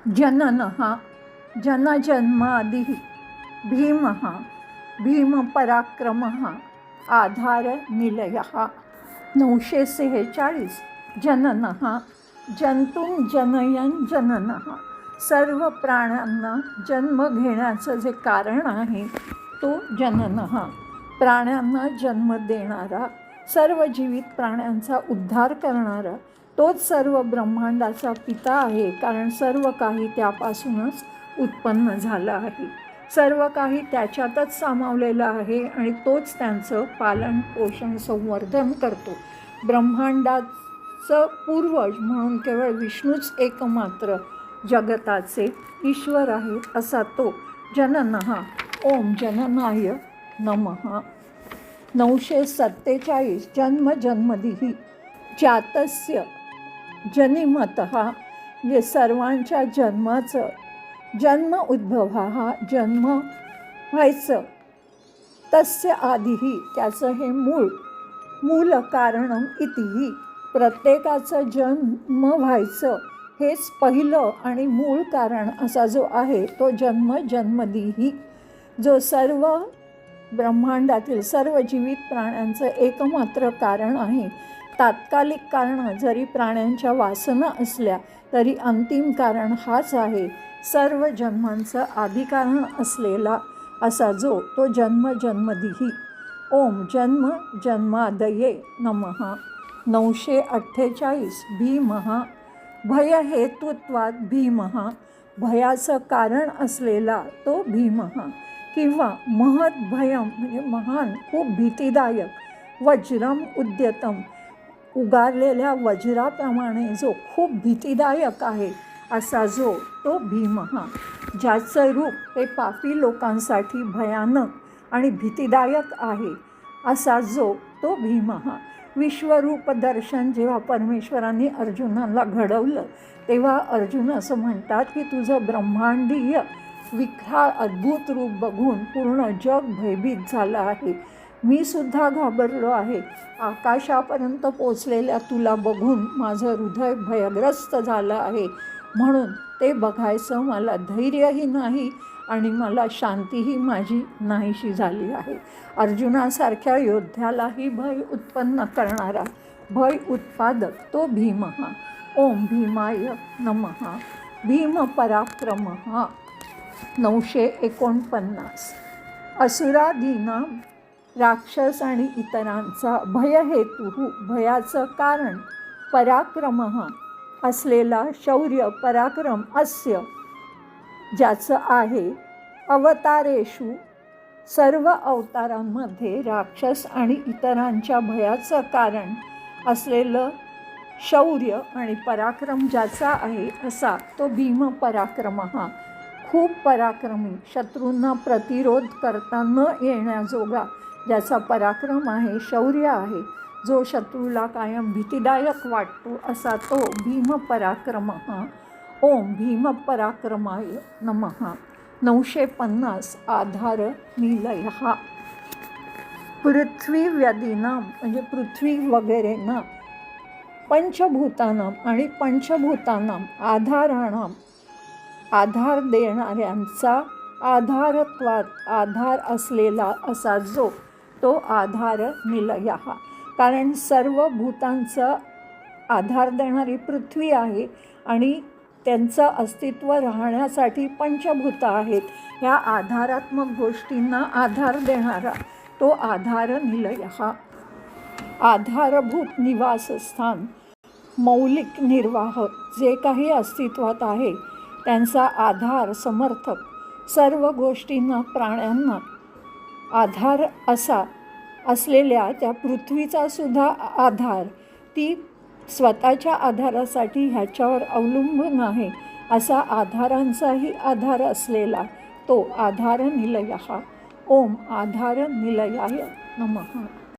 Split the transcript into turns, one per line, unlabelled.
जननः जनजन्मादिः भीमः भीमपराक्रमः आधारनिलयः. 946 जननः जंतूं जनयन जननः. सर्व प्राण्यांना जन्म घेण्याचं जे कारण आहे तो जननः. प्राण्यांना जन्म देणारा, सर्व जीवित प्राण्यांचा उद्धार करणारा तोच सर्व ब्रह्मांडाचा पिता आहे. कारण सर्व काही त्यापासूनच उत्पन्न झालं आहे. सर्व काही त्याच्यातच सामावलेलं आहे आणि तोच त्यांचं पालन पोषण संवर्धन करतो. ब्रह्मांडाचं पूर्वज म्हणून केवळ विष्णूच एकमात्र जगताचे ईश्वर आहेत असा तो जननः. ओम जननाय नमः. 947 जन्म जन्मदिः जातस्य जनिमतः. म्हणजे सर्वांच्या जन्माचं जन्म उद्भव जन्म व्हायचं तस्य आदिही त्याचं हे मूल कारणम इतिही. प्रत्येकाचं जन्म व्हायचं हेच पहिलं आणि मूळ कारण असा जो आहे तो जन्म जन्मदिही. जो सर्व ब्रह्मांडातील सर्व जीवित प्राण्यांचं एकमात्र कारण आहे. तात्कालिक कारणं जरी प्राण्यांच्या वासना असल्या तरी अंतिम कारण हाच आहे. सर्व जन्मांचं आदिकारण असलेला असा जो तो जन्म जन्मदिही. ओम जन्म जन्मादये नमः. 948 भीमः भयहेतुत्वात् भीमः. भयाचं कारण असलेला तो भीमः. किंवा महत् भयम म्हणजे महान खूप भीतीदायक. वज्रम उद्यतम उगारलेल्या वज्राप्रमाणे जो खूप भीतीदायक आहे असा जो तो भीमः. ज्याचं रूप हे पापी लोकांसाठी भयानक आणि भीतीदायक आहे असा जो तो भीमः. विश्वरूप दर्शन जेव्हा परमेश्वरांनी अर्जुनाला घडवलं तेव्हा अर्जुन असं म्हणतात की तुझं ब्रह्मांडीय विक्राळ अद्भुत रूप बघून पूर्ण जग भयभीत झालं आहे. मी सुद्धा घाबरलो आहे. आकाशापर्यंत पोचलेल्या तुला बघून माझं हृदय भयग्रस्त झालं आहे. म्हणून ते बघायचं मला धैर्यही नाही आणि मला शांतीही माझी नाहीशी झाली आहे. अर्जुनासारख्या योद्ध्यालाही भय उत्पन्न करणारा भय उत्पादक तो भीमः. ओम भीमाय नमः. भीमपराक्रमः. 949 असुरादीनां राक्षस आणि इतरांचा भयहेतू भयाचं कारण पराक्रमः असलेला शौर्य पराक्रम अस्य ज्याचं आहे. अवतारेषु सर्व अवतारांमध्ये राक्षस आणि इतरांच्या भयाचं कारण असलेलं शौर्य आणि पराक्रम ज्याचा आहे असा तो भीमपराक्रमः. खूप पराक्रमी, शत्रूंना प्रतिरोध करता न येण्याजोगा ज्याचा पराक्रम आहे, शौर्य आहे, जो शत्रूला कायम भीतीदायक वाटतो असा तो भीमपराक्रमः. ओम भीमपराक्रमाय नमः. 950 आधारनिलयः. पृथ्वीव्यदीनां म्हणजे पृथ्वी वगैरे ना पंचभूतानां आणि पंचभूतानां आधाराणां आधार देणाऱ्यांचा आधारत्वात आधार असलेला असा जो तो आधारनिलयः. कारण सर्व भूतांचा आधार देणारी पृथ्वी आहे आणि त्यांचं अस्तित्व राहण्यासाठी पंचभूतं आहेत. ह्या आधारात्मक गोष्टींना आधार देणारा तो आधारनिलयः. आधारभूत निवासस्थान, मौलिक निर्वाह जे काही अस्तित्वात आहे त्यांचा आधार समर्थक, सर्व गोष्टींना प्राण्यांना आधार असा असलेल्या त्या पृथ्वीचा सुद्धा आधार ती स्वतःच्या आधारासाठी ह्याच्यावर अवलंबून आहे असा आधारांचाही आधार असलेला तो आधारनिलयः. ओम आधारनिलयाय नमः.